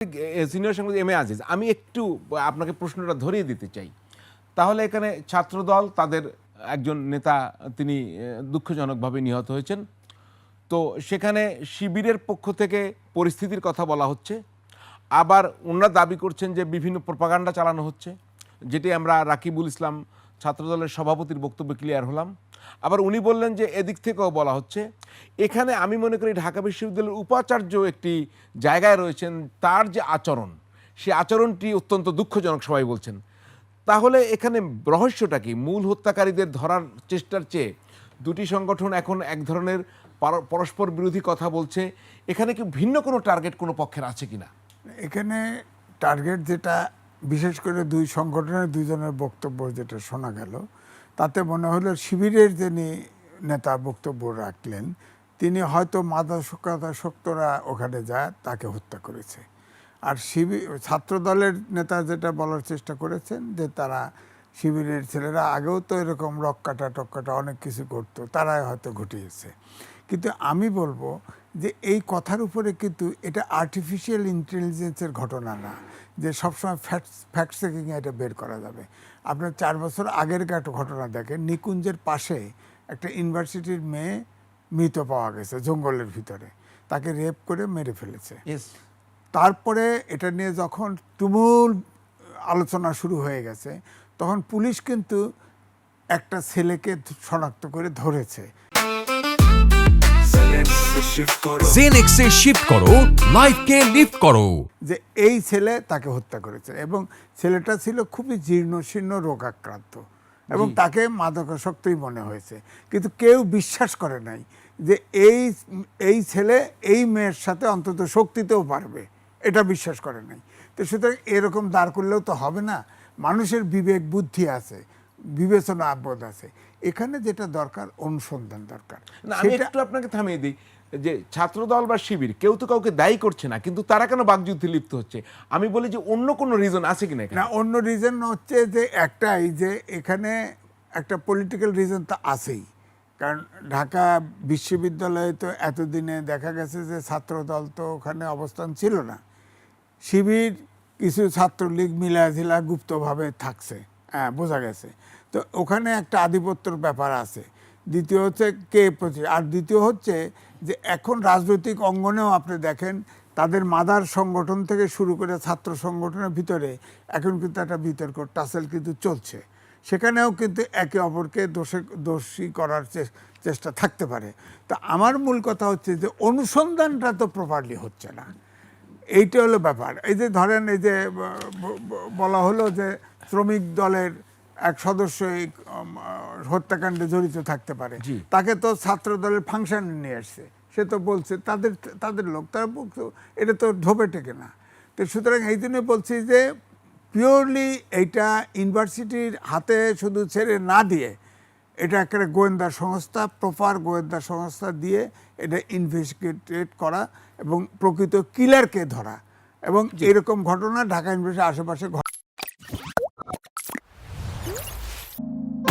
Senior সাংবাদিক M A Aziz, আমি একটু আপনাকে প্রশ্নটা ধরিয়ে দিতে চাই। তাহলে এখানে ছাত্রদল তাদের একজন নেতা তিনি দুঃখজনকভাবে নিহত হয়েছেন। তো সেখানে শিবিরের পক্ষ থেকে পরিস্থিতির কথা বলা হচ্ছে, আবার ওনারা দাবি করছেন যে বিভিন্ন প্রপাগান্ডা চালানো হচ্ছে, যেটি আমরা রাকিবুল ইসলাম ছাত্রদলের সভাপতির বক্তব্য ক্লিয়ার হলাম। আবার উনি বললেন যে এদিক থেকেও বলা হচ্ছে। এখানে আমি মনে করি ঢাকা বিশ্ববিদ্যালয়ের উপাচার্য একটি জায়গায় রয়েছেন, তার যে আচরণ, সেই আচরণটি অত্যন্ত দুঃখজনক সবাই বলছেন। তাহলে এখানে রহস্যটা কি? মূল হত্যাকারীদের ধরার চেষ্টার চেয়ে দুটি সংগঠন এখন এক ধরনের পরস্পর বিরোধী কথা বলছে। এখানে কি ভিন্ন কোনো টার্গেট কোনো পক্ষের আছে কিনা? এখানে টার্গেট যেটা, বিশেষ করে দুই সংগঠনের দুইজনের বক্তব্য যেটা শোনা গেল, তাতে মনে হলো শিবিরের যিনি নেতা বক্তব্য রাখলেন তিনি হয়তো মাদকাসক্তরা ওখানে যায় তাকে হত্যা করেছে। আর ছাত্রদলের নেতা যেটা বলার চেষ্টা করেছেন যে তারা শিবিরের ছেলেরা আগেও তো এরকম টক্কাটা অনেক কিছু করতো, তারাই হয়তো ঘটিয়েছে। কিন্তু আমি বলবো যে এই কথার উপরে কিন্তু এটা আর্টিফিশিয়াল ইন্টেলিজেন্সের ঘটনা না যে সবসময় ফ্যাক্ট চেকিংয়ে এটা বের করা যাবে। আপনার 4 বছর আগের একটা ঘটনা দেখেন, নিকুঞ্জের পাশে একটা ইউনিভার্সিটির মেয়ে মৃত পাওয়া গেছে জঙ্গলের ভিতরে, তাকে রেপ করে মেরে ফেলেছে। তারপরে এটা নিয়ে যখন তুমুল আলোচনা শুরু হয়ে গেছে, তখন পুলিশ কিন্তু একটা ছেলেকে শনাক্ত করে ধরেছে। জেনেক্সে শিফট করো, লাইফকে লিফট করো, যে এই ছেলে তাকে হত্যা করেছে এবং ছেলেটা ছিল খুবই জীর্ণশীর্ণ রোগাক্রান্ত এবং তাকে মাদকাসক্তই মনে হয়েছে। কিন্তু কেউ বিশ্বাস করে নাই যে এই ছেলে এই মেয়ের সাথে অন্তত শক্তিতেও পারবে, এটা বিশ্বাস করে নাই। তো সুতরাং এরকম দাঁড় করলেও তো হবে না। মানুষের বিবেক বুদ্ধি আছে, বিবেচনা বোধ আছে। এখানে যেটা দরকার অনুসন্ধান দরকার। আমি একটু আপনাকে থামিয়ে দিই যে ছাত্রদল বা শিবির কেউ তো কাউকে দায়ী করছে না, কিন্তু তারা কেন বাকযুদ্ধে লিপ্ত হচ্ছে? আমি বলি যে অন্য কোনো রিজন আছে কিনা? না, অন্য রিজন হচ্ছে যে একটাই, যে এখানে একটা পলিটিক্যাল রিজন তো আছেই। কারণ ঢাকা বিশ্ববিদ্যালয়ে তো এতদিনে দেখা গেছে যে ছাত্রদল তো ওখানে অবস্থান ছিল না, শিবির কিছু ছাত্রলীগ মিলাঝিলা গুপ্তভাবে থাকছে, হ্যাঁ বোঝা গেছে। তো ওখানে একটা আধিপত্যর ব্যাপার আছে। দ্বিতীয় হচ্ছে আর দ্বিতীয় হচ্ছে যে এখন রাজনৈতিক অঙ্গনেও আপনি দেখেন তাদের মাদার সংগঠন থেকে শুরু করে ছাত্র সংগঠনের ভিতরে এখন কিন্তু একটা বিতর্ক টাসেল কিন্তু চলছে। সেখানেও কিন্তু একে অপরকে দোষী করার চেষ্টা থাকতে পারে। তা আমার মূল কথা হচ্ছে যে অনুসন্ধানটা তো প্রপারলি হচ্ছে না, এইটা হলো ব্যাপার। এই যে ধরেন, এই যে বলা হলো যে শ্রমিক দলের এক সদস্য এই হত্যাকাণ্ডে জড়িত থাকতে পারে, তাকে তো ছাত্র দলের ফাংশনে নিয়ে আসছে, সে তো বলছে তাদের লোক, তারা বলছে এটা তো ঢোপে টেকে না। তো সুতরাং এই জন্য বলছি যে পিওরলি এইটা ইউনিভার্সিটির হাতে শুধু ছেড়ে না দিয়ে এটা একটা গোয়েন্দা সংস্থা, প্রপার গোয়েন্দা সংস্থা দিয়ে এটা ইনভেস্টিগেট করা এবং প্রকৃত কিলারকে ধরা, এবং এরকম ঘটনা ঢাকা ইউনিভার্সিটির আশেপাশে